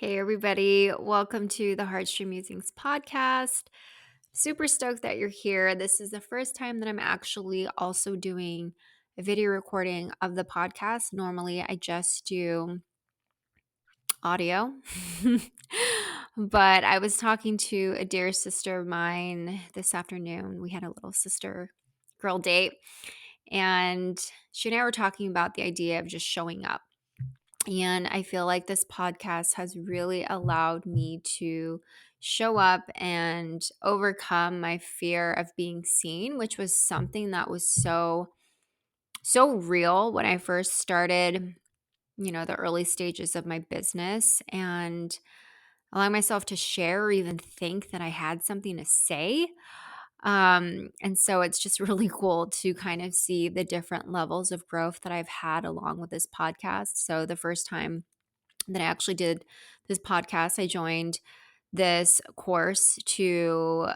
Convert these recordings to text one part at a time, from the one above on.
Hey, everybody. Welcome to the HeartStream Musings podcast. Super stoked that you're here. This is the first time that I'm actually also doing a video recording of the podcast. Normally, I just do audio. But I was talking to a dear sister of mine this afternoon. We had a little sister girl date, and she and I were talking about the idea of just showing up. And I feel like this podcast has really allowed me to show up and overcome my fear of being seen, which was something that was so real when I first started, the early stages of my business, and allowing myself to share or even think that I had something to say. And so it's just really cool to kind of see the different levels of growth that I've had along with this podcast. So the first time that I actually did this podcast, I joined this course to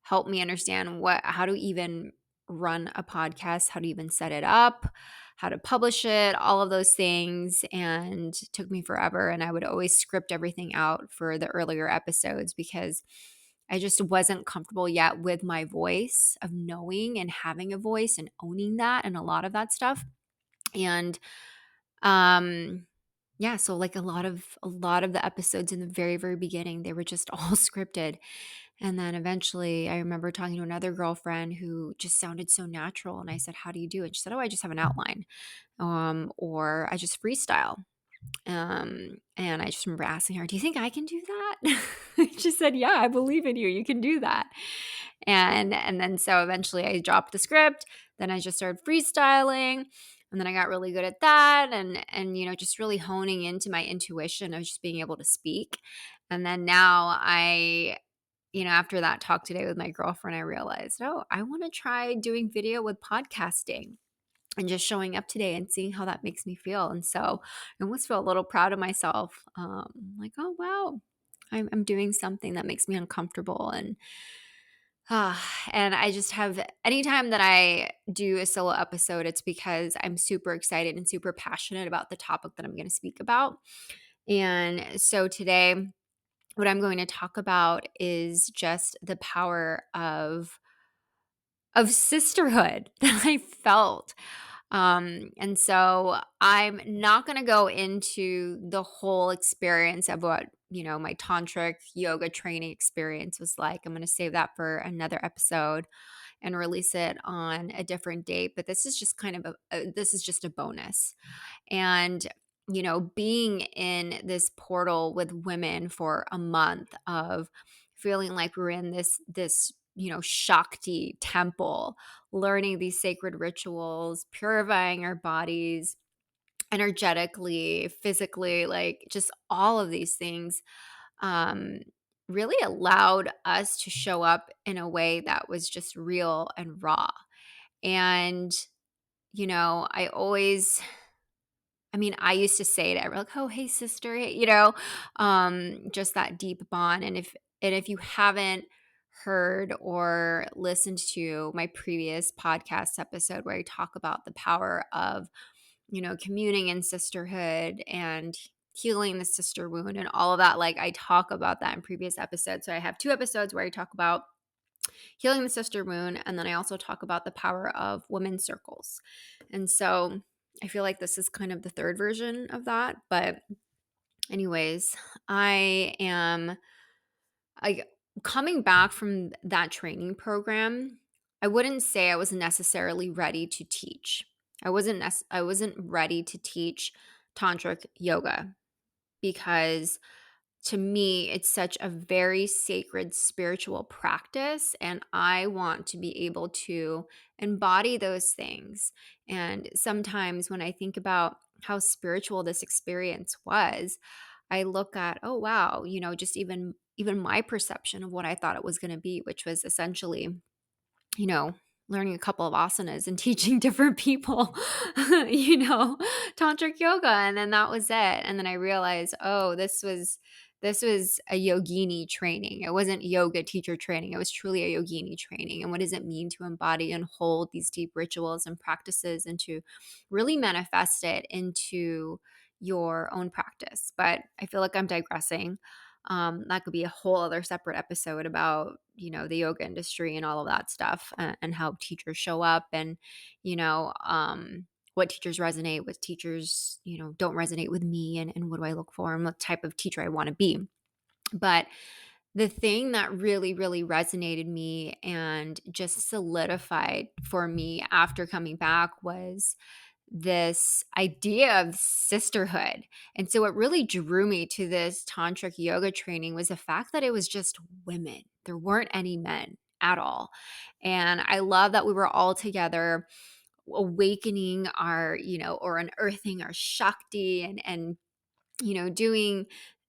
help me understand how to even run a podcast, how to even set it up, how to publish it, all of those things. And it took me forever. And I would always script everything out for the earlier episodes because I just wasn't comfortable yet with my voice of knowing and having a voice and owning that and a lot of that stuff. And um yeah, so like a lot of the episodes in the very, very beginning, they were just all scripted. And then eventually I remember talking to another girlfriend who just sounded so natural. And I said, "How do you do it?" She said, "Oh, I just have an outline. Or I just freestyle." And I just remember asking her, "Do you think I can do that?" She said, "Yeah, I believe in you. You can do that." And then so eventually I dropped the script. Then I just started freestyling. And then I got really good at that and just really honing into my intuition of just being able to speak. And then now after that talk today with my girlfriend, I realized, oh, I want to try doing video with podcasting and just showing up today and seeing how that makes me feel. And so I almost feel a little proud of myself. Like, oh, wow, I'm doing something that makes me uncomfortable. And I just have anytime that I do a solo episode, it's because I'm super excited and super passionate about the topic that I'm going to speak about. And so today, what I'm going to talk about is just the power of sisterhood that I felt. And so I'm not going to go into the whole experience of what, my tantric yoga training experience was like. I'm going to save that for another episode and release it on a different date. But this is just kind of this is just a bonus. And being in this portal with women for a month of feeling like we're in this Shakti temple, learning these sacred rituals, purifying our bodies energetically, physically, like just all of these things, um, really allowed us to show up in a way that was just real and raw. And, I always I used to say to everyone, like, "Oh, hey, sister," hey, just that deep bond. And if you haven't heard or listened to my previous podcast episode where I talk about the power of, communing in sisterhood and healing the sister wound and all of that, like I talk about that in previous episodes. So I have two episodes where I talk about healing the sister wound, and then I also talk about the power of women's circles. And so I feel like this is kind of the third version of that. But, anyways, I am like coming back from that training program. I wouldn't say I was necessarily ready to teach. I wasn't ready to teach tantric yoga because to me, it's such a very sacred spiritual practice. And I want to be able to embody those things. And sometimes when I think about how spiritual this experience was, I look at, oh, wow, just even my perception of what I thought it was going to be, which was essentially, you know, learning a couple of asanas and teaching different people, tantric yoga. And then that was it. And then I realized, oh, this was a yogini training. It wasn't yoga teacher training. It was truly a yogini training. And what does it mean to embody and hold these deep rituals and practices and to really manifest it into your own practice. But I feel like I'm digressing. That could be a whole other separate episode about, the yoga industry and all of that stuff, and how teachers show up, and, what teachers resonate with, teachers, don't resonate with me, and what do I look for, and what type of teacher I want to be. But the thing that really, really resonated me and just solidified for me after coming back was this idea of sisterhood. And so what really drew me to this tantric yoga training was the fact that it was just women. There weren't any men at all. And I love that we were all together awakening our, or unearthing our Shakti, and doing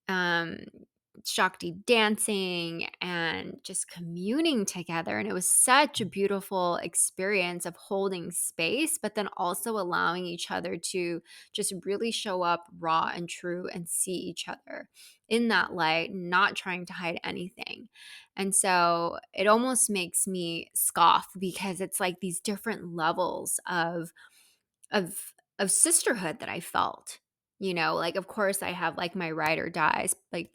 um Shakti dancing and just communing together. And it was such a beautiful experience of holding space, but then also allowing each other to just really show up raw and true and see each other in that light, not trying to hide anything. And so it almost makes me scoff, because it's like these different levels of of sisterhood that I felt. Like, of course I have like my ride or dies, like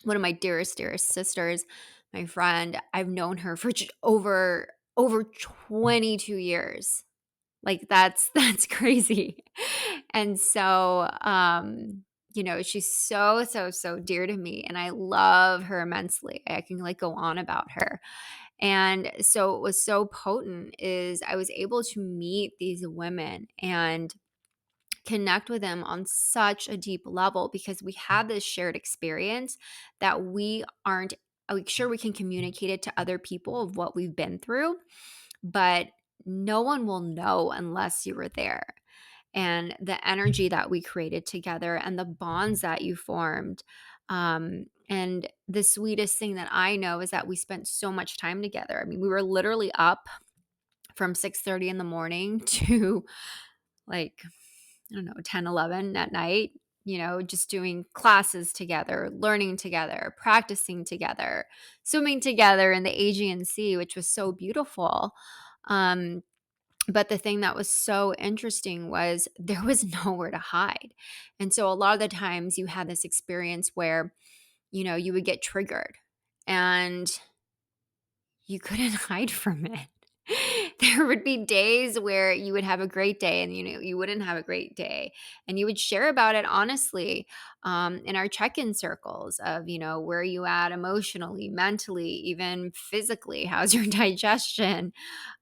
one of my dearest sisters, my friend. I've known her for over 22 years. Like, that's crazy. And so she's so dear to me, and I love her immensely. I can like go on about her. And so what was so potent is I was able to meet these women and connect with them on such a deep level, because we had this shared experience that we aren't like, sure, we can communicate it to other people of what we've been through, but no one will know unless you were there. And the energy that we created together and the bonds that you formed. And the sweetest thing that I know is that we spent so much time together. I mean, we were literally up from 6:30 in the morning to like, I don't know, 10, 11 at night, just doing classes together, learning together, practicing together, swimming together in the Aegean Sea, which was so beautiful. But the thing that was so interesting was there was nowhere to hide. And so a lot of the times you had this experience where, you would get triggered and you couldn't hide from it. There would be days where you would have a great day, and you wouldn't have a great day, and you would share about it honestly, in our check-in circles of, where are you at emotionally, mentally, even physically, how's your digestion.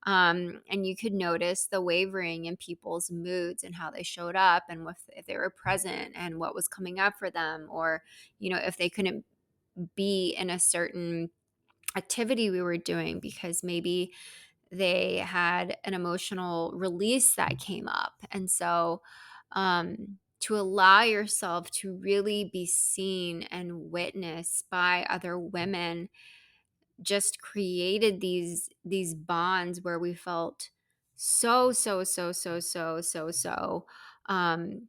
And you could notice the wavering in people's moods and how they showed up, and if they were present and what was coming up for them, or if they couldn't be in a certain activity we were doing because maybe they had an emotional release that came up. And so, to allow yourself to really be seen and witnessed by other women just created these bonds where we felt so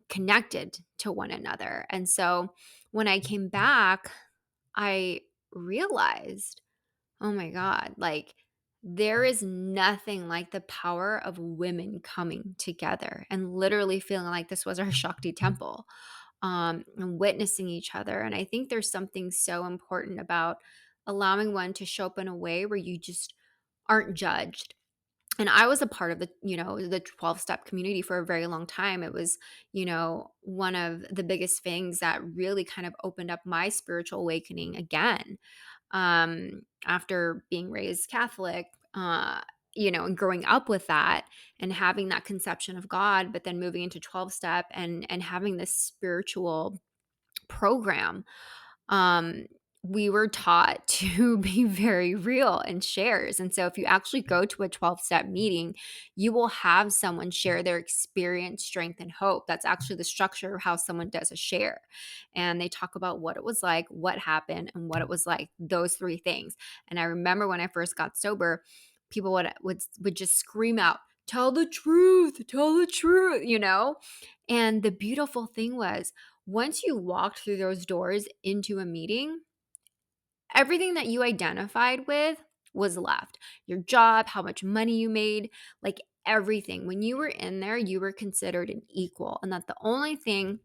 connected to one another. And so when I came back, I realized, oh my God, like, there is nothing like the power of women coming together and literally feeling like this was our Shakti temple, and witnessing each other. And I think there's something so important about allowing one to show up in a way where you just aren't judged. And I was a part of the 12-step community for a very long time. It was, one of the biggest things that really kind of opened up my spiritual awakening again, after being raised Catholic, and growing up with that and having that conception of God, but then moving into 12 step and having this spiritual program. um, we were taught to be very real and shares. And so if you actually go to a 12-step meeting, you will have someone share their experience, strength, and hope. That's actually the structure of how someone does a share. And they talk about what it was like, what happened, and what it was like, those three things. And I remember when I first got sober, people would just scream out, tell the truth, And the beautiful thing was, once you walked through those doors into a meeting, everything that you identified with was left. Your job, how much money you made, like everything. When you were in there, you were considered an equal, and that the only thing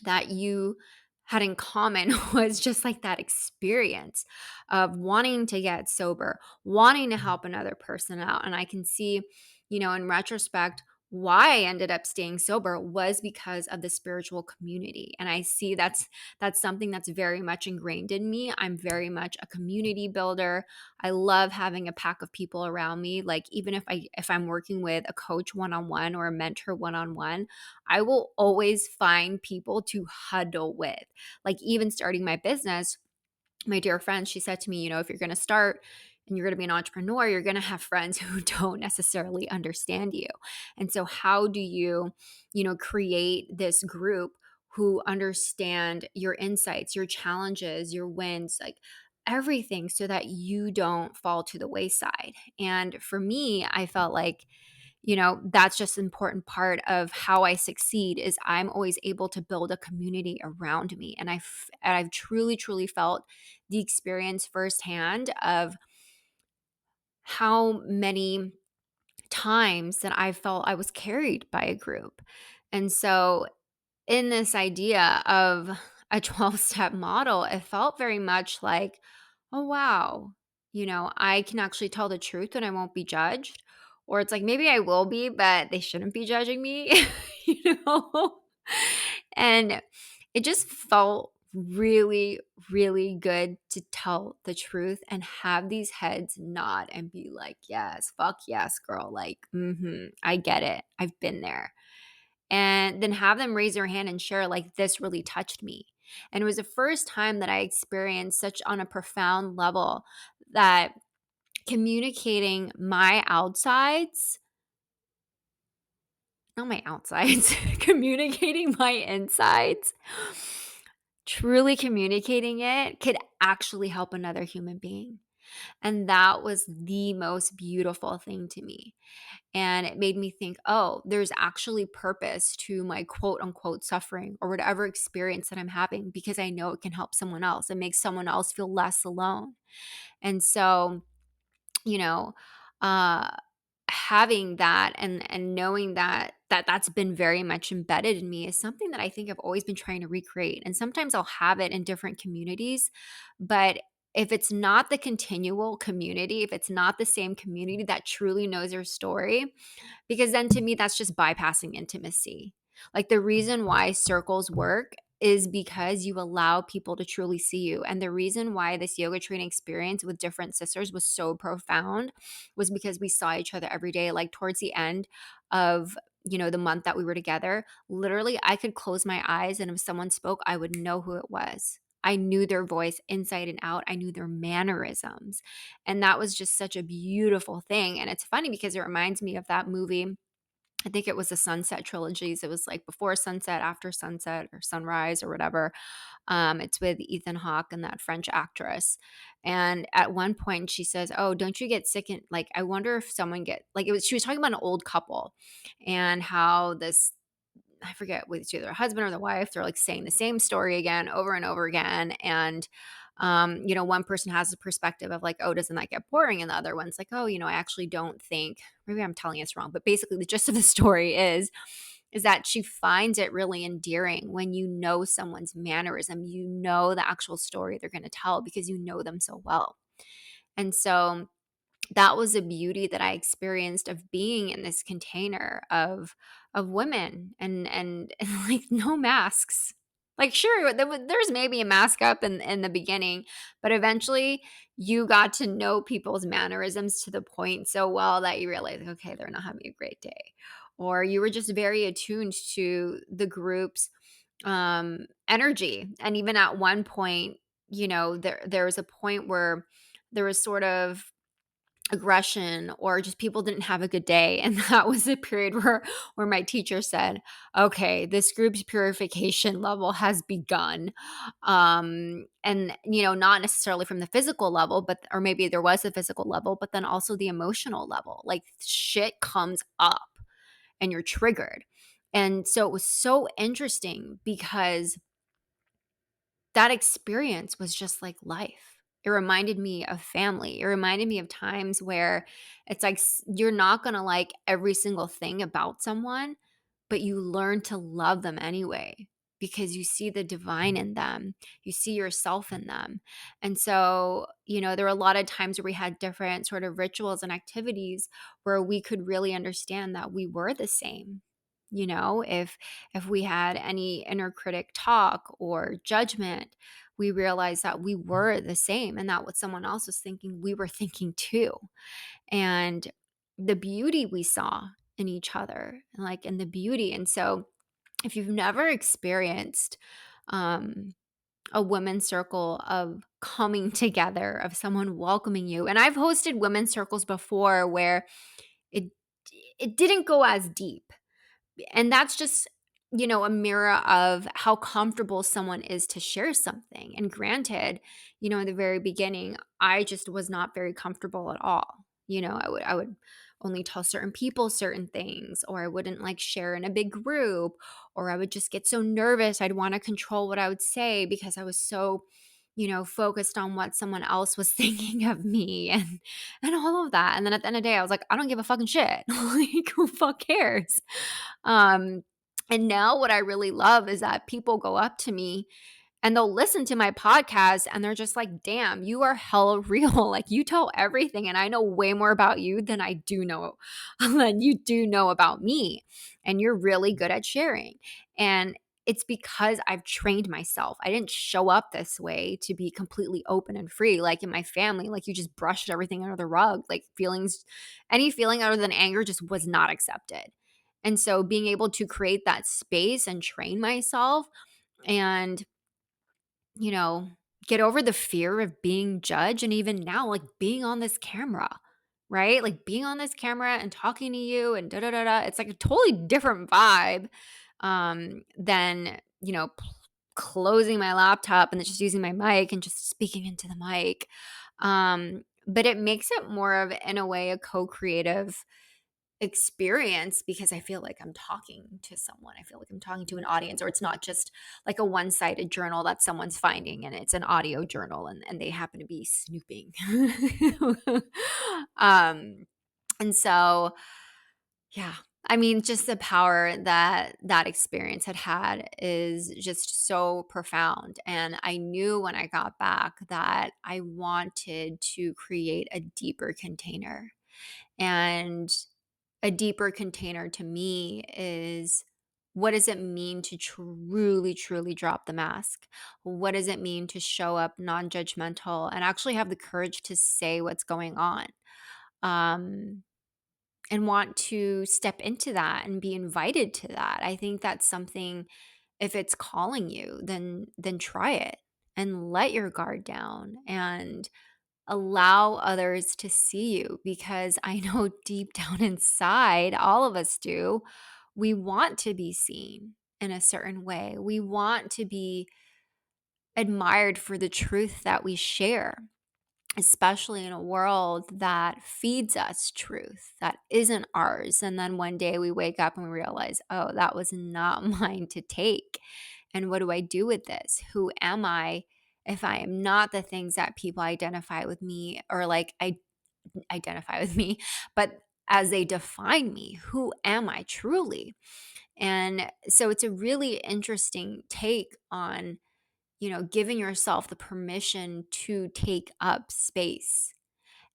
that you had in common was just like that experience of wanting to get sober, wanting to help another person out. And I can see, in retrospect, why I ended up staying sober was because of the spiritual community. And I see that's something that's very much ingrained in me. I'm very much a community builder. I love having a pack of people around me. Like even if I'm working with a coach one-on-one or a mentor one-on-one, I will always find people to huddle with. Like even starting my business, my dear friend, she said to me, if you're going to start and you're going to be an entrepreneur, you're going to have friends who don't necessarily understand you. And so how do you, create this group who understand your insights, your challenges, your wins, like everything so that you don't fall to the wayside. And for me, I felt like that's just an important part of how I succeed is I'm always able to build a community around me. And I've truly, truly felt the experience firsthand of how many times that I felt I was carried by a group. And so in this idea of a 12-step model, it felt very much like, oh, wow, I can actually tell the truth and I won't be judged. Or it's like, maybe I will be, but they shouldn't be judging me, you know? And it just felt really, really good to tell the truth and have these heads nod and be like, yes, fuck yes, girl. Like, I get it. I've been there, and then have them raise their hand and share like this really touched me. And it was the first time that I experienced such on a profound level that communicating my outsides, not my outsides, communicating my insides, truly communicating it could actually help another human being. And that was the most beautiful thing to me. And it made me think, oh, there's actually purpose to my quote unquote suffering or whatever experience that I'm having because I know it can help someone else and make someone else feel less alone. And so, you know, uh, having that and knowing that's been very much embedded in me is something that I think I've always been trying to recreate. And sometimes I'll have it in different communities, but if it's not the continual community, if it's not the same community that truly knows your story, because then to me, that's just bypassing intimacy. Like the reason why circles work is because you allow people to truly see you. And the reason why this yoga training experience with different sisters was so profound was because we saw each other every day. Like towards the end of the month that we were together, literally I could close my eyes and if someone spoke, I would know who it was. I knew their voice inside and out. I knew their mannerisms. And that was just such a beautiful thing. And it's funny because it reminds me of that movie. I think it was the Sunset trilogies. It was like Before Sunset, After Sunset, or Sunrise, or whatever. It's with Ethan Hawke and that French actress. And at one point, she says, "Oh, don't you get sick? And like, I wonder if someone get like it was." She was talking about an old couple and how this I forget whether it's either a husband or the wife, they're like saying the same story again over and over again. And, one person has a perspective of like, oh, doesn't that get boring? And the other one's like, oh, I actually don't think, maybe I'm telling this wrong, but basically the gist of the story is that she finds it really endearing when you know someone's mannerism, the actual story they're going to tell because you know them so well. And so that was a beauty that I experienced of being in this container of women and like no masks. Like sure, there's maybe a mask up in the beginning, but eventually you got to know people's mannerisms to the point so well that you realize, okay, they're not having a great day, or you were just very attuned to the group's energy. And even at one point, there was a point where there was sort of aggression or just people didn't have a good day, and that was a period where my teacher said, okay, this group's purification level has begun. And not necessarily from the physical level, but or maybe there was a physical level, but then also the emotional level, like shit comes up and you're triggered. And so it was so interesting because that experience was just like life. It reminded me of family. It reminded me of times where it's like you're not going to like every single thing about someone, but you learn to love them anyway. because you see the divine in them. You see yourself in them. And so, there were a lot of times where we had different sort of rituals and activities where we could really understand that we were the same. If we had any inner critic talk or judgment, we realized that we were the same and that what someone else was thinking, we were thinking too. And the beauty we saw in each other, like in the beauty. And so if you've never experienced um, a women's circle of coming together, of someone welcoming you, and I've hosted women's circles before where it it didn't go as deep, and that's just a mirror of how comfortable someone is to share something. And granted, in the very beginning, I just was not very comfortable at all. I would only tell certain people certain things, or I wouldn't like share in a big group, or I would just get so nervous I'd want to control what I would say because I was so focused on what someone else was thinking of me, and all of that. And then at the end of the day, I was like, I don't give a fucking shit. Like, who fuck cares? Um, and now what I really love is that people go up to me and they'll listen to my podcast and they're just like, damn, you are hella real. Like, you tell everything. And I know way more about you than I do know, than you do know about me. And you're really good at sharing. And it's because I've trained myself. I didn't show up this way to be completely open and free. Like in my family, like you just brushed everything under the rug. Like any feeling other than anger just was not accepted. And so being able to create that space and train myself and you know, get over the fear of being judged. And even now, like being on this camera, right? Like being on this camera and talking to you and da da da da. It's like a totally different vibe than, closing my laptop and then just using my mic and just speaking into the mic. But it makes it more of, in a way, a co creative experience because I feel like I'm talking to someone. I feel like I'm talking to an audience, or it's not just like a one-sided journal that someone's finding and it's an audio journal and they happen to be snooping. um and so yeah, I mean, just the power that that experience had is just so profound. And I knew when I got back that I wanted to create a deeper container. And a deeper container to me is, what does it mean to truly, truly drop the mask? What does it mean to show up non judgmental and actually have the courage to say what's going on? Um, and want to step into that and be invited to that. I think that's something, if it's calling you, then try it and let your guard down and allow others to see you, because I know deep down inside, all of us do, we want to be seen in a certain way. We want to be admired for the truth that we share, especially in a world that feeds us truth that isn't ours. And then one day we wake up and we realize, oh, that was not mine to take. And what do I do with this? Who am I if I am not the things that people identify with me, or like I identify with me, but as they define me? Who am I truly? And so it's a really interesting take on, giving yourself the permission to take up space,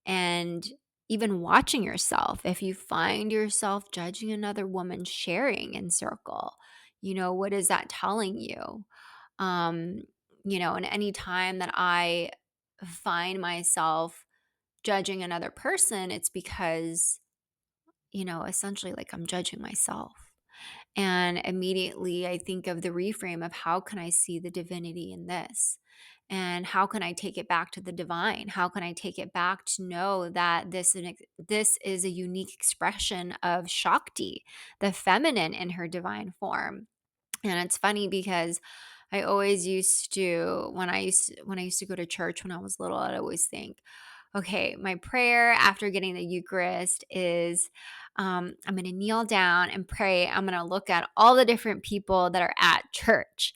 and even watching yourself. If you find yourself judging another woman sharing in circle, what is that telling you? Um, and any time that I find myself judging another person, it's because, essentially like I'm judging myself. And immediately I think of the reframe of, how can I see the divinity in this? And how can I take it back to the divine? How can I take it back to know that this is a unique expression of Shakti, the feminine in her divine form? And it's funny because I always used to, when I used to go to church when I was little, I'd always think, okay, my prayer after getting the Eucharist is, I'm going to kneel down and pray. I'm going to look at all the different people that are at church.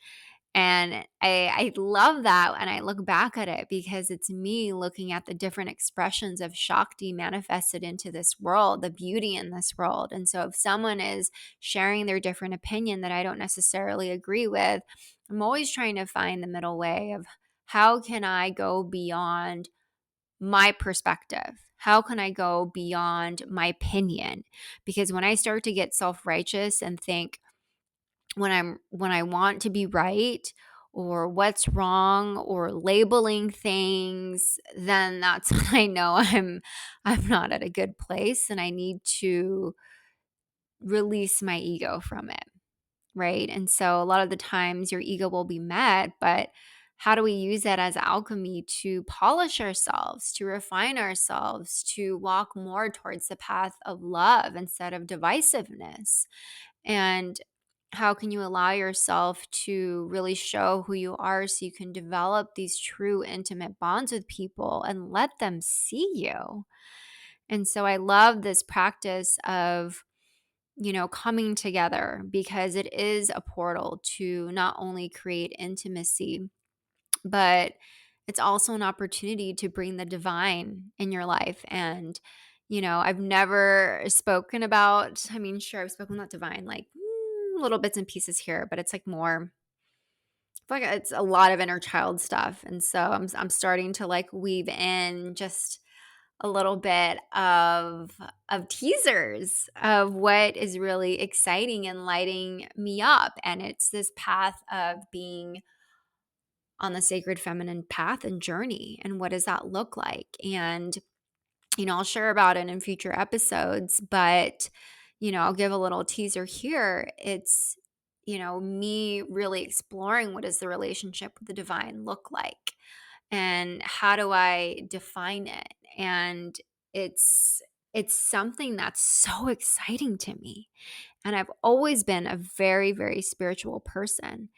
And I love that, and I look back at it because it's me looking at the different expressions of Shakti manifested into this world, the beauty in this world. And so if someone is sharing their different opinion that I don't necessarily agree with, I'm always trying to find the middle way of how can I go beyond my perspective? How can I go beyond my opinion? Because when I start to get self-righteous and think when I want to be right or what's wrong or labeling things, then that's when I know I'm not at a good place and I need to release my ego from it, right? And so a lot of the times your ego will be met, but how do we use that as alchemy to polish ourselves, to refine ourselves, to walk more towards the path of love instead of divisiveness? And how can you allow yourself to really show who you are so you can develop these true intimate bonds with people and let them see you? And so I love this practice of coming together because it is a portal to not only create intimacy, but it's also an opportunity to bring the divine in your life. And, I've never spoken about, I mean, sure, I've spoken about divine, like little bits and pieces here, but it's like more, I feel like it's a lot of inner child stuff. And so I'm starting to like weave in just a little bit of teasers of what is really exciting and lighting me up. And it's this path of being on the sacred feminine path and journey. And what does that look like? And, I'll share about it in future episodes, but, I'll give a little teaser here. It's, me really exploring what does the relationship with the divine look like and how do I define it? And it's it's something that's so exciting to me. And I've always been a very, very spiritual person.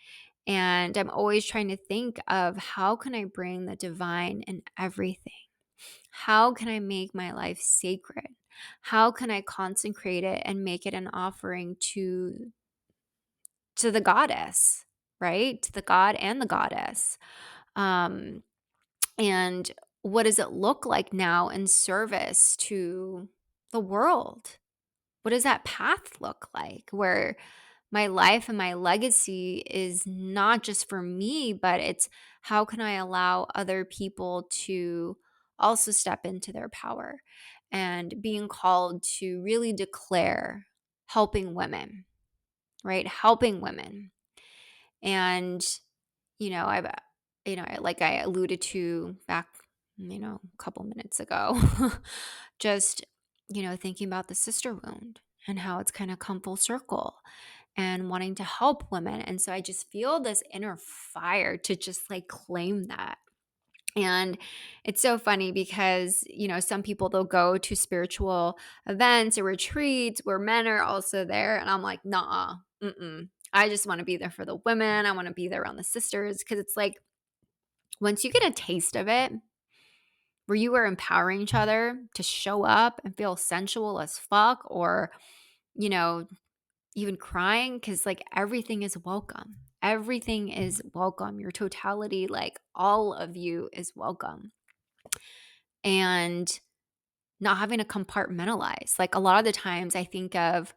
And I'm always trying to think of how can I bring the divine in everything? How can I make my life sacred? How can I consecrate it and make it an offering to the goddess, right? To the god and the goddess. Um and what does it look like now in service to the world? What does that path look like where my life and my legacy is not just for me, but it's how can I allow other people to also step into their power and being called to really declare helping women, right? Helping women. And, I've, like I alluded to back, a couple minutes ago, just, thinking about the sister wound and how it's kind of come full circle and wanting to help women. And so I just feel this inner fire to just like claim that. And it's so funny because, some people they'll go to spiritual events or retreats where men are also there. And I'm like, nah, I just want to be there for the women. I want to be there around the sisters because it's like once you get a taste of it, where you are empowering each other to show up and feel sensual as fuck or, you know, even crying because like everything is welcome. Everything is welcome. Your totality, like all of you is welcome. And not having to compartmentalize. Like a lot of the times I think of,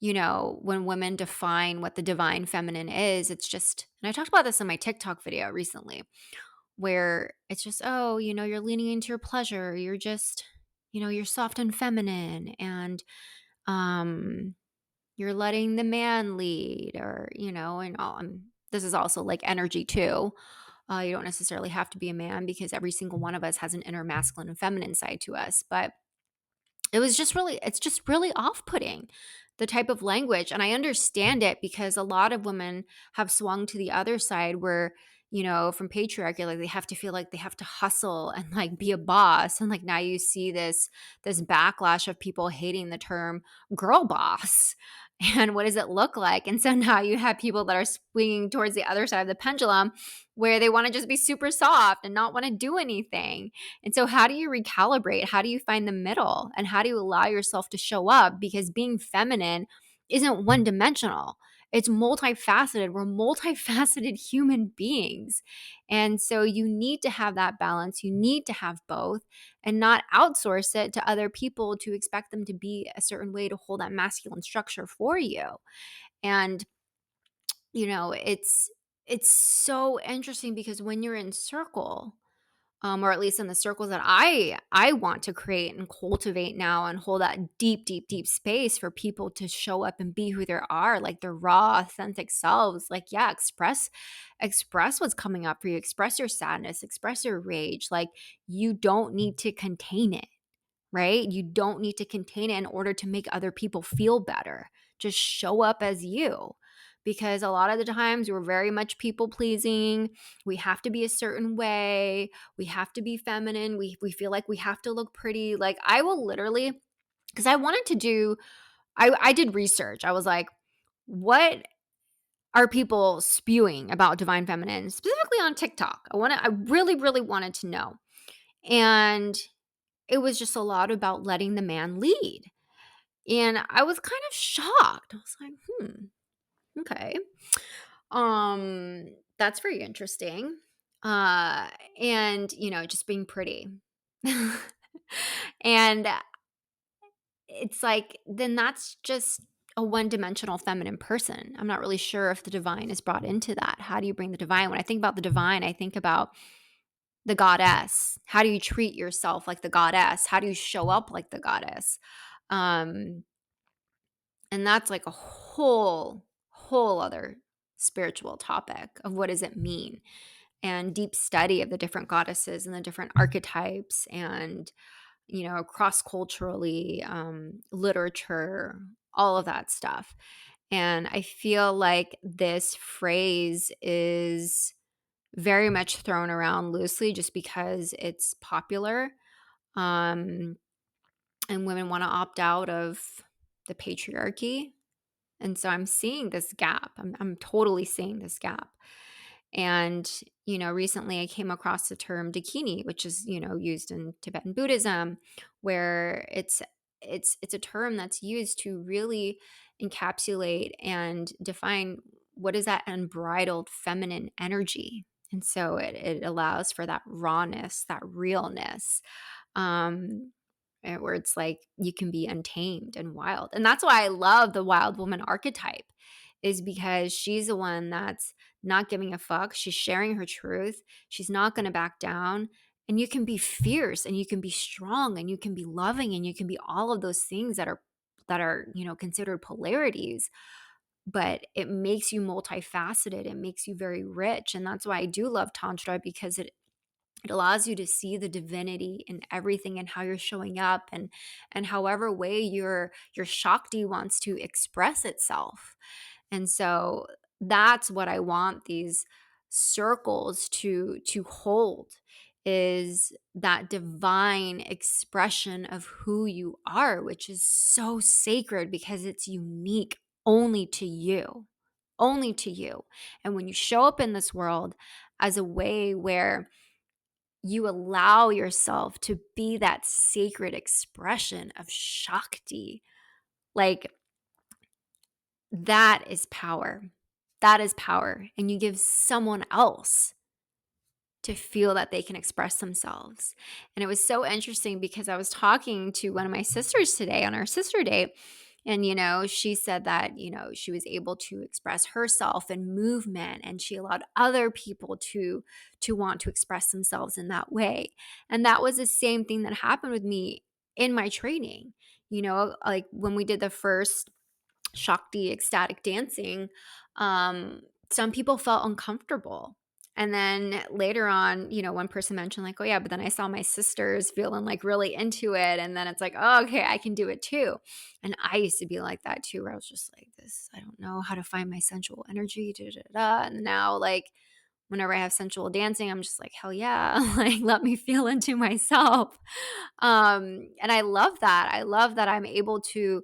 when women define what the divine feminine is, it's just, and I talked about this in my TikTok video recently, where it's just, oh, you're leaning into your pleasure. You're just, you're soft and feminine and you're letting the man lead or, and all. This is also like energy too. You don't necessarily have to be a man because every single one of us has an inner masculine and feminine side to us. But it's just really off-putting, the type of language. And I understand it because a lot of women have swung to the other side where, from patriarchy, like they have to feel like they have to hustle and like be a boss. And like now you see this backlash of people hating the term girl boss. And what does it look like? And so now you have people that are swinging towards the other side of the pendulum where they want to just be super soft and not want to do anything. And so, how do you recalibrate? How do you find the middle? And how do you allow yourself to show up? Because being feminine isn't one dimensional. It's multifaceted. We're multifaceted human beings. And so you need to have that balance. You need to have both and not outsource it to other people to expect them to be a certain way to hold that masculine structure for you. And it's so interesting because when you're in circle, or at least in the circles that I want to create and cultivate now and hold that deep, deep, deep space for people to show up and be who they are, like their raw, authentic selves. Like, yeah, express what's coming up for you. Express your sadness, express your rage. Like, you don't need to contain it, right? You don't need to contain it in order to make other people feel better. Just show up as you. Because a lot of the times we're very much people pleasing. We have to be a certain way. We have to be feminine. We feel like we have to look pretty. Like, I will literally, because I did research. I was like, what are people spewing about divine feminine, specifically on TikTok? I really, really wanted to know. And it was just a lot about letting the man lead. And I was kind of shocked. I was like, okay. That's very interesting. And just being pretty. And it's like, then that's just a one-dimensional feminine person. I'm not really sure if the divine is brought into that. How do you bring the divine? When I think about the divine, I think about the goddess. How do you treat yourself like the goddess? How do you show up like the goddess? Um, and that's like a whole other spiritual topic of what does it mean, and deep study of the different goddesses and the different archetypes, and cross culturally, literature, all of that stuff. And I feel like this phrase is very much thrown around loosely just because it's popular. Um, and women want to opt out of the patriarchy. And so I'm seeing this gap. I'm totally seeing this gap. And, recently I came across the term dakini, which is, used in Tibetan Buddhism, where it's a term that's used to really encapsulate and define what is that unbridled feminine energy. And so it allows for that rawness, that realness. Where it's like you can be untamed and wild. And that's why I love the wild woman archetype, is because she's the one that's not giving a fuck. She's sharing her truth. She's not going to back down. And you can be fierce and you can be strong and you can be loving and you can be all of those things that are considered polarities, but it makes you multifaceted. It makes you very rich. And that's why I do love Tantra, because it allows you to see the divinity in everything and how you're showing up, and however way your Shakti wants to express itself. And so that's what I want these circles to hold, is that divine expression of who you are, which is so sacred because it's unique only to you. Only to you. And when you show up in this world as a way where you allow yourself to be that sacred expression of Shakti, like, that is power. That is power. And you give someone else to feel that they can express themselves. And it was so interesting because I was talking to one of my sisters today on our sister date. And, she said that, she was able to express herself in movement, and she allowed other people to want to express themselves in that way. And that was the same thing that happened with me in my training. Like when we did the first Shakti ecstatic dancing, some people felt uncomfortable. And then later on, one person mentioned like, oh yeah, but then I saw my sisters feeling like really into it. And then it's like, oh, okay, I can do it too. And I used to be like that too, where I was just like this, I don't know how to find my sensual energy. Da, da, da. And now like whenever I have sensual dancing, I'm just like, hell yeah, like let me feel into myself. And I love that. I love that I'm able to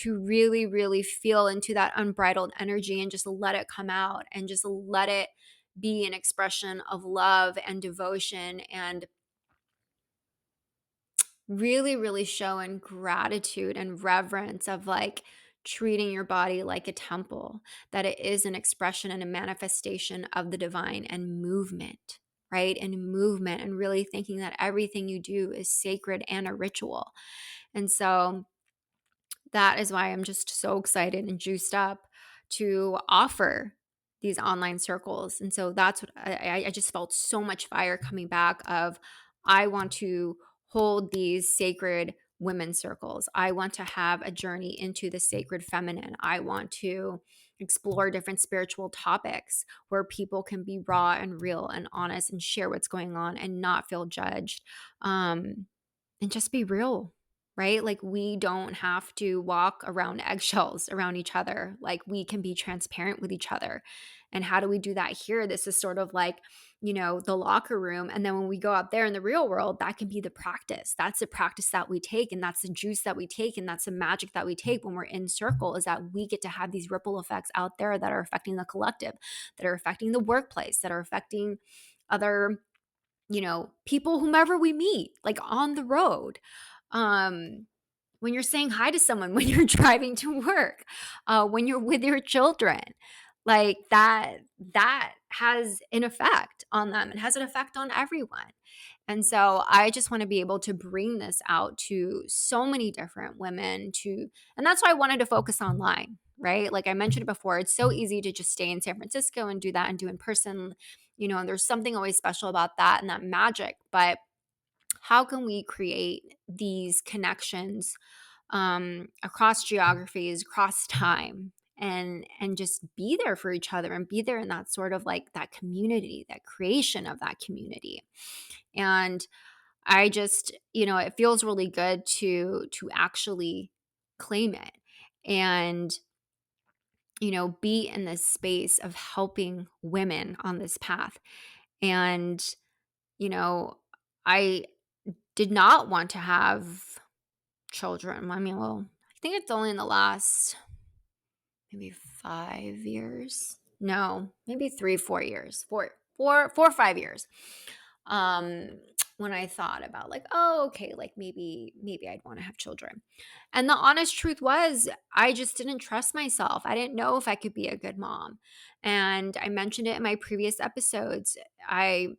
really, really feel into that unbridled energy and just let it come out and just let it be an expression of love and devotion, and really, really showing gratitude and reverence of like treating your body like a temple, that it is an expression and a manifestation of the divine, and movement, right? And movement, and really thinking that everything you do is sacred and a ritual. And so that is why I'm just so excited and juiced up to offer these online circles. And so that's what I just felt so much fire coming back of, I want to hold these sacred women's circles. I want to have a journey into the sacred feminine. I want to explore different spiritual topics where people can be raw and real and honest and share what's going on and not feel judged. And just be real, right? Like, we don't have to walk around eggshells around each other. Like, we can be transparent with each other. And how do we do that here? This is sort of like, the locker room. And then when we go out there in the real world, that can be the practice. That's the practice that we take. And that's the juice that we take. And that's the magic that we take when we're in circle, is that we get to have these ripple effects out there that are affecting the collective, that are affecting the workplace, that are affecting other people, whomever we meet, like on the road. When you're saying hi to someone, when you're driving to work, when you're with your children, like that has an effect on them. It has an effect on everyone. And so I just want to be able to bring this out to so many different women and that's why I wanted to focus online, right? Like I mentioned before, it's so easy to just stay in San Francisco and do that and do in person, and there's something always special about that and that magic. But how can we create these connections across geographies, across time, and just be there for each other and be there in that sort of like that community, that creation of that community. And I just, it feels really good to actually claim it and be in this space of helping women on this path. And I did not want to have children. I mean, well, I think it's only in the last maybe 5 years. No, maybe 3, 4 years, 4 or 5 years. When I thought about like, oh, okay, like maybe I'd want to have children. And the honest truth was, I just didn't trust myself. I didn't know if I could be a good mom. And I mentioned it in my previous episodes. I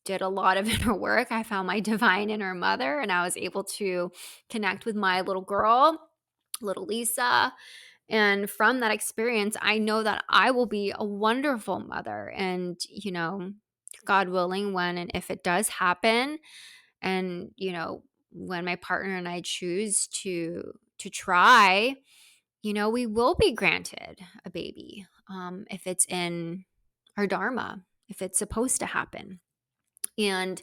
did a lot of inner work. I found my divine inner mother, and I was able to connect with my little girl, little Lisa. And from that experience, I know that I will be a wonderful mother. And, God willing, when and if it does happen, and, when my partner and I choose to try, we will be granted a baby, if it's in our dharma, if it's supposed to happen. And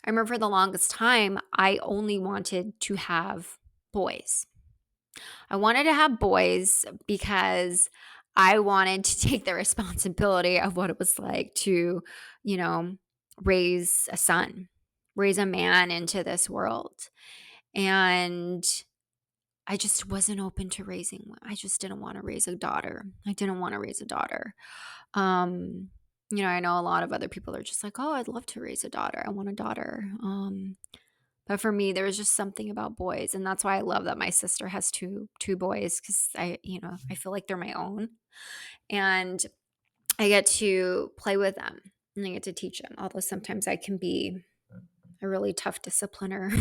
I remember for the longest time, I only wanted to have boys. I wanted to have boys because I wanted to take the responsibility of what it was like to, raise a son, raise a man into this world. And I just wasn't open to raising one. I just didn't want to raise a daughter. I didn't want to raise a daughter. I know a lot of other people are just like, oh, I'd love to raise a daughter. I want a daughter. But for me, there was just something about boys. And that's why I love that my sister has two boys, because I feel like they're my own. And I get to play with them and I get to teach them. Although sometimes I can be a really tough discipliner.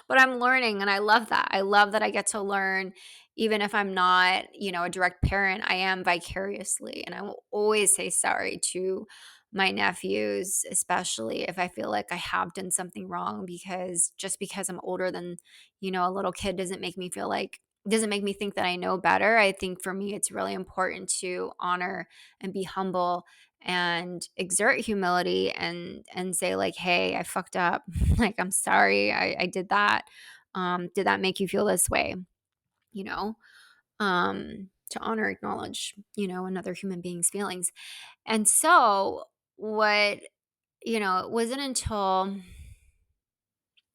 But I'm learning, and I love that. I love that I get to learn, even if I'm not, a direct parent. I am vicariously, and I will always say sorry to my nephews, especially if I feel like I have done something wrong, because just because I'm older than, a little kid doesn't make me think that I know better. I think for me, it's really important to honor and be humble and exert humility and say like, hey, I fucked up. Like, I'm sorry, I did that. Did that make you feel this way? To honor, acknowledge, another human being's feelings. And so it wasn't until,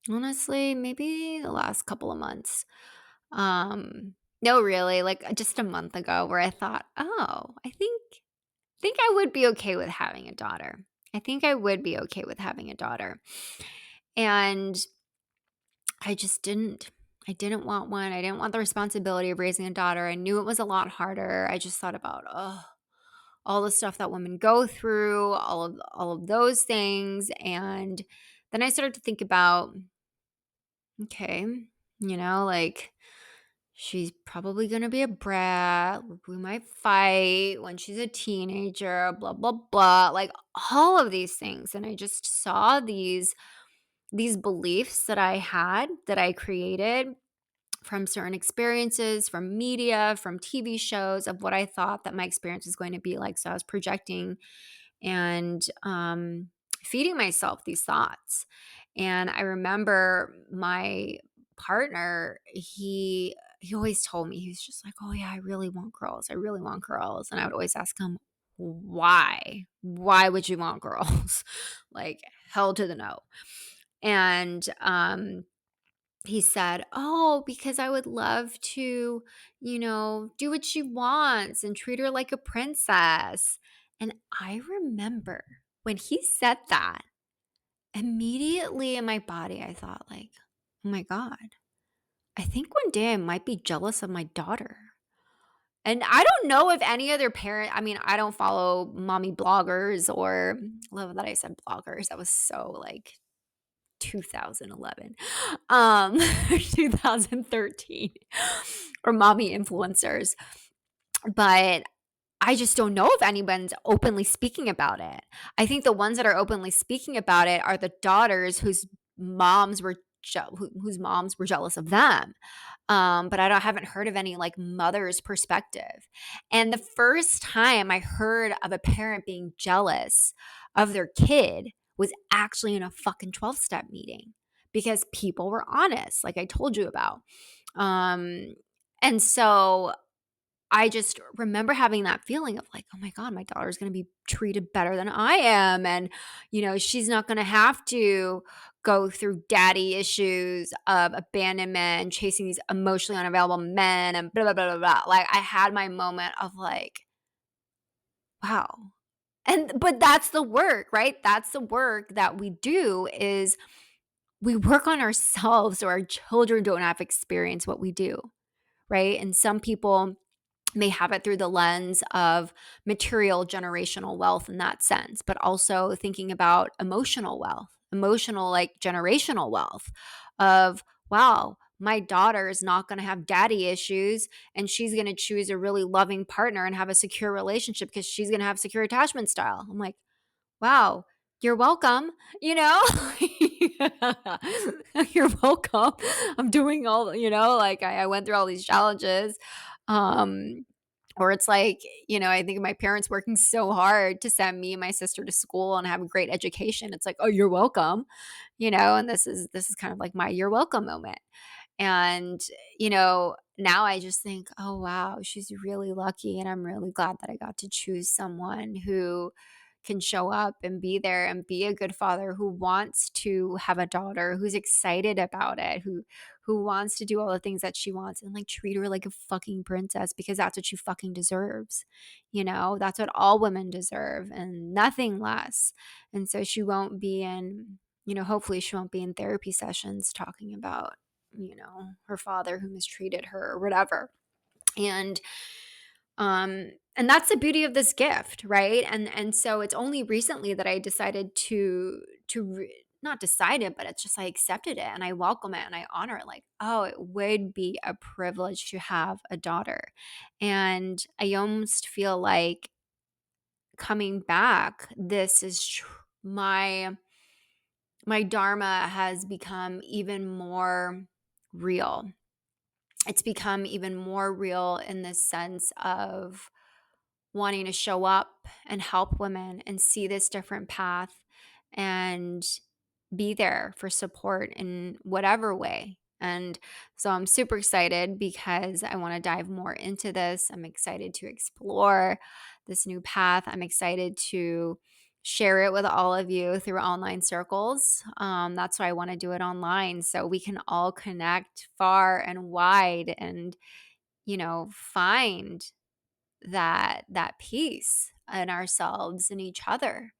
honestly, maybe the last couple of months. No, really, like just a month ago, where I thought, oh, I think I would be okay with having a daughter. I think I would be okay with having a daughter. And I just didn't. I didn't want one. I didn't want the responsibility of raising a daughter. I knew it was a lot harder. I just thought about, oh, all the stuff that women go through, all of those things. And then I started to think about, okay, like she's probably going to be a brat. We might fight when she's a teenager, blah, blah, blah. Like all of these things. And I just saw these beliefs that I had, that I created from certain experiences, from media, from TV shows, of what I thought that my experience was going to be like. So I was projecting and feeding myself these thoughts. And I remember my partner, he always told me, he was just like, oh yeah, I really want girls. I really want girls. And I would always ask him, why? Why would you want girls? Like hell to the no. And he said, oh, because I would love to, do what she wants and treat her like a princess. And I remember when he said that, immediately in my body, I thought, like, oh my God, I think one day I might be jealous of my daughter. And I don't know if any other parent, I mean, I don't follow mommy bloggers, or love that I said bloggers. That was so like 2011, 2013, or mommy influencers. But I just don't know if anyone's openly speaking about it. I think the ones that are openly speaking about it are the daughters whose moms were whose moms were jealous of them. But I haven't heard of any like mother's perspective. And the first time I heard of a parent being jealous of their kid was actually in a fucking 12-step meeting, because people were honest, like I told you about. And so I just remember having that feeling of like, oh my God, my daughter's going to be treated better than I am. And, she's not going to have to go through daddy issues of abandonment and chasing these emotionally unavailable men and blah, blah, blah, blah, blah. Like I had my moment of like, wow. But that's the work, right? That's the work that we do, is we work on ourselves so our children don't have to experience what we do, right? And some people may have it through the lens of material generational wealth in that sense, but also thinking about emotional wealth, emotional, like generational wealth of, wow, my daughter is not going to have daddy issues and she's going to choose a really loving partner and have a secure relationship because she's going to have secure attachment style. I'm like, wow, you're welcome, you know? You're welcome. I'm doing all, like I went through all these challenges. Or it's like, I think of my parents working so hard to send me and my sister to school and have a great education. It's like, oh, you're welcome, and this is kind of like my you're welcome moment. And, now I just think, oh, wow, she's really lucky. And I'm really glad that I got to choose someone who can show up and be there and be a good father, who wants to have a daughter, who's excited about it, who wants to do all the things that she wants and like treat her like a fucking princess, because that's what she fucking deserves. That's what all women deserve and nothing less. And so she won't be in, hopefully she won't be in therapy sessions talking about, her father who mistreated her or whatever. And that's the beauty of this gift, right? And so it's only recently that I decided not decided, but it's just I accepted it and I welcome it and I honor it. Like, oh, it would be a privilege to have a daughter. And I almost feel like coming back, this is my dharma has become even more real. It's become even more real in the sense of wanting to show up and help women and see this different path and be there for support in whatever way. And so I'm super excited because I want to dive more into this. I'm excited to explore this new path. I'm excited to share it with all of you through online circles. That's why I want to do it online, so we can all connect far and wide and, find that peace in ourselves and each other.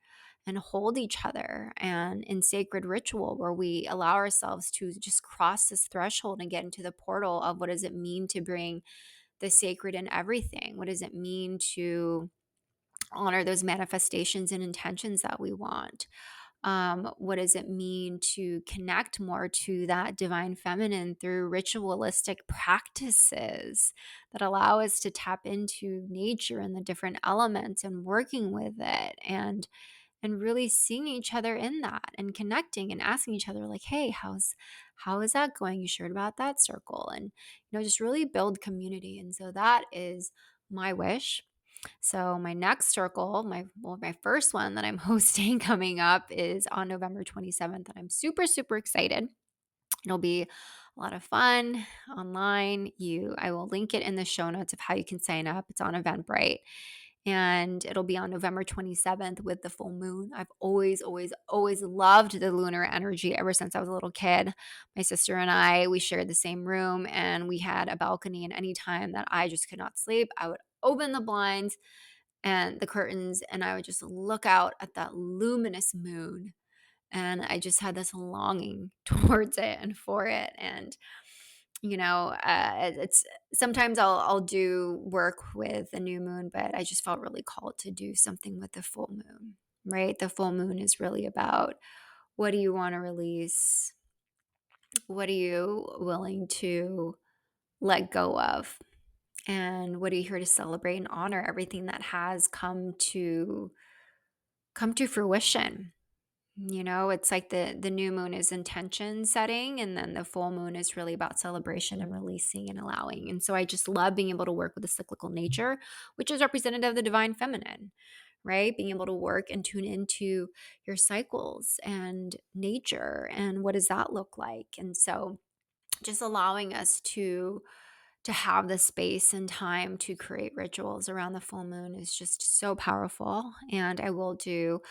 and hold each other, and in sacred ritual where we allow ourselves to just cross this threshold and get into the portal of what does it mean to bring the sacred in everything? What does it mean to honor those manifestations and intentions that we want? What does it mean to connect more to that divine feminine through ritualistic practices that allow us to tap into nature and the different elements and working with it, and really seeing each other in that and connecting and asking each other like, hey, how is that going? You shared about that circle, and just really build community. And so that is my wish. So my next circle, my first one that I'm hosting coming up is on November 27th, and I'm super super excited. It'll be a lot of fun online. I will link it in the show notes of how you can sign up. It's on Eventbrite, and it'll be on November 27th with the full moon. I've always, always, always loved the lunar energy ever since I was a little kid. My sister and I, we shared the same room, and we had a balcony, and any time that I just could not sleep, I would open the blinds and the curtains, and I would just look out at that luminous moon, and I just had this longing towards it and for it. And it's sometimes I'll do work with a new moon, but I just felt really called to do something with the full moon. Right, the full moon is really about, what do you want to release? What are you willing to let go of? And what are you here to celebrate and honor? Everything that has come to fruition. It's like the new moon is intention setting, and then the full moon is really about celebration and releasing and allowing. And so I just love being able to work with the cyclical nature, which is representative of the divine feminine, right? Being able to work and tune into your cycles and nature, and what does that look like? And so just allowing us to have the space and time to create rituals around the full moon is just so powerful. And I will do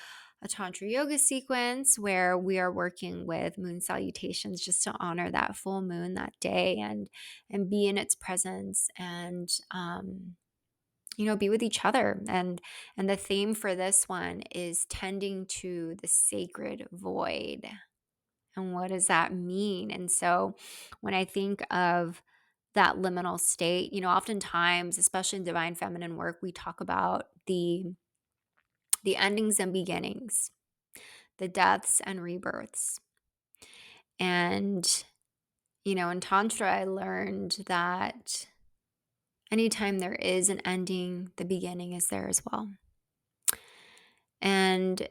a Tantra yoga sequence where we are working with moon salutations just to honor that full moon that day, and be in its presence, and be with each other. And the theme for this one is tending to the sacred void. And what does that mean? And so when I think of that liminal state, oftentimes, especially in divine feminine work, we talk about the endings and beginnings, the deaths and rebirths. And in Tantra, I learned that anytime there is an ending, the beginning is there as well. And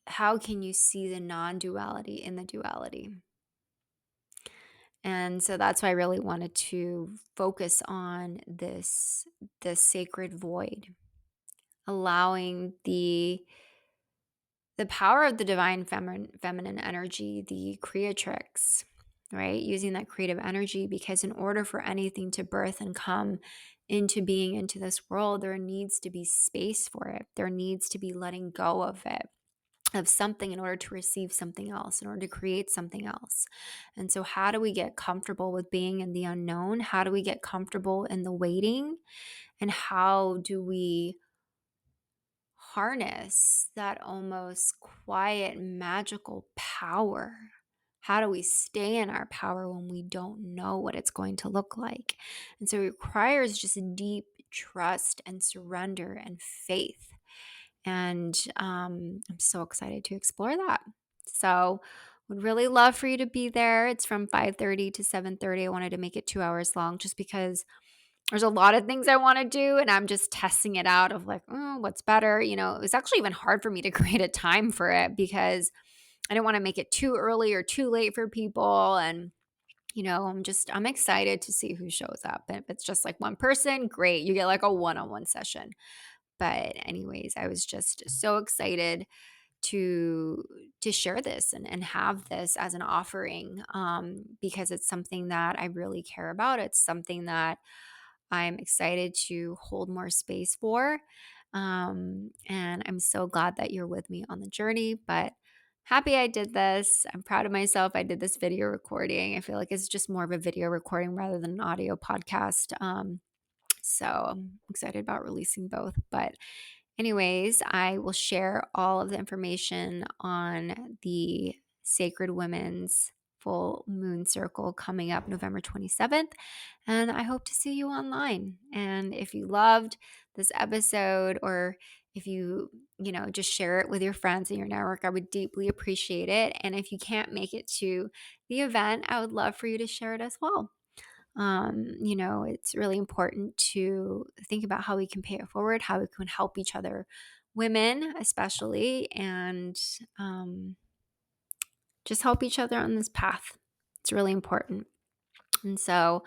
how can you see the non-duality in the duality? And so that's why I really wanted to focus on this sacred void, allowing the power of the divine feminine energy, the creatrix, right? Using that creative energy, because in order for anything to birth and come into being into this world, there needs to be space for it. There needs to be letting go of it, of something, in order to receive something else, in order to create something else. And so how do we get comfortable with being in the unknown? How do we get comfortable in the waiting? And how do we harness that almost quiet, magical power? How do we stay in our power when we don't know what it's going to look like? And so it requires just deep trust and surrender and faith. And I'm so excited to explore that. So would really love for you to be there. It's from 5:30 to 7:30. I wanted to make it 2 hours long just because there's a lot of things I want to do, and I'm just testing it out of like, what's better? It was actually even hard for me to create a time for it, because I didn't want to make it too early or too late for people. And I'm excited to see who shows up. And if it's just like one person, great. You get like a one-on-one session. But anyways, I was just so excited to share this and have this as an offering, because it's something that I really care about. It's something that I'm excited to hold more space for. And I'm so glad that you're with me on the journey, but happy I did this. I'm proud of myself. I did this video recording. I feel like it's just more of a video recording rather than an audio podcast. So I'm excited about releasing both. But Anyways, I will share all of the information on the Sacred Women's Full Moon Circle coming up November 27th. And I hope to see you online. And if you loved this episode, or if you just share it with your friends in your network, I would deeply appreciate it. And if you can't make it to the event, I would love for you to share it as well. It's really important to think about how we can pay it forward, how we can help each other, women especially, and just help each other on this path. It's really important. And so,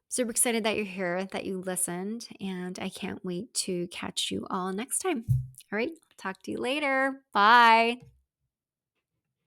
super excited that you're here, that you listened, and I can't wait to catch you all next time. All right, talk to you later. Bye.